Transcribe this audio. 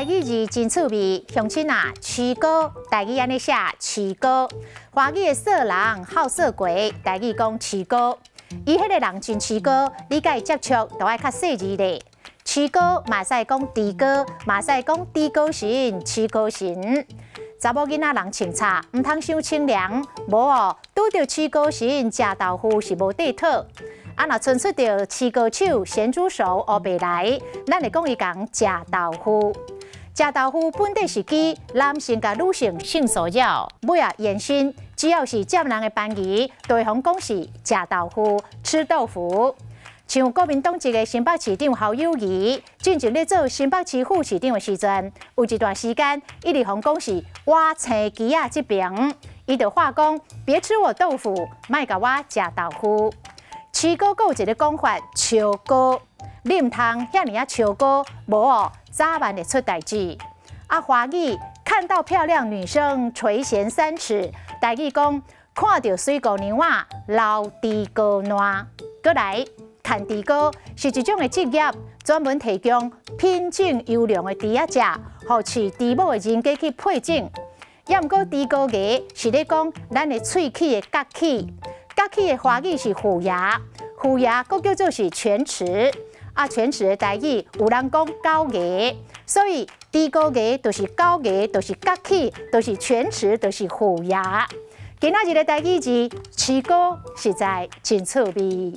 台语字真趣味，乡亲啊，曲高，台语安尼写曲高。华语的色人好色鬼，台语讲曲高。伊迄个人真曲高，你甲伊接触都爱较细致咧。曲高嘛使讲低高，嘛使讲低高神、曲高神。查某囡仔人穿插，唔通伤清凉，无哦，拄着曲高神食豆腐是无对讨。啊，若伸出着曲高手、咸猪手学袂来，咱会讲伊讲食豆腐。食豆腐本地是指男性甲女性性骚扰，尾啊延伸，只要是占人的班级，都会讲是食豆腐、吃豆腐。像国民党籍的新北市长侯友宜，进前咧做新北市副市长的时阵，有一段时间一直讲是我青鸡啊这边，伊就话讲别吃我豆腐，莫甲我食豆腐。曲高有一个讲法，超高，你唔通遐尼啊超高，无哦，早晚会出代志。啊，华语看到漂亮女生垂涎3尺，台语讲看到水姑娘啊，老猪高烂。过来。看猪膏是一种的职业，专门提供品种优良的猪仔食，互饲猪母的人家去配种。也毋过猪膏牙是咧讲咱的喙齿的角齿，角齿的华语是虎牙，虎牙佫叫做是犬齿。啊，犬齿的台语有人讲狗牙，所以猪膏牙就是狗牙，就是角齿，就是犬齿，就是虎牙。今仔日的台语字，曲高实在真趣味。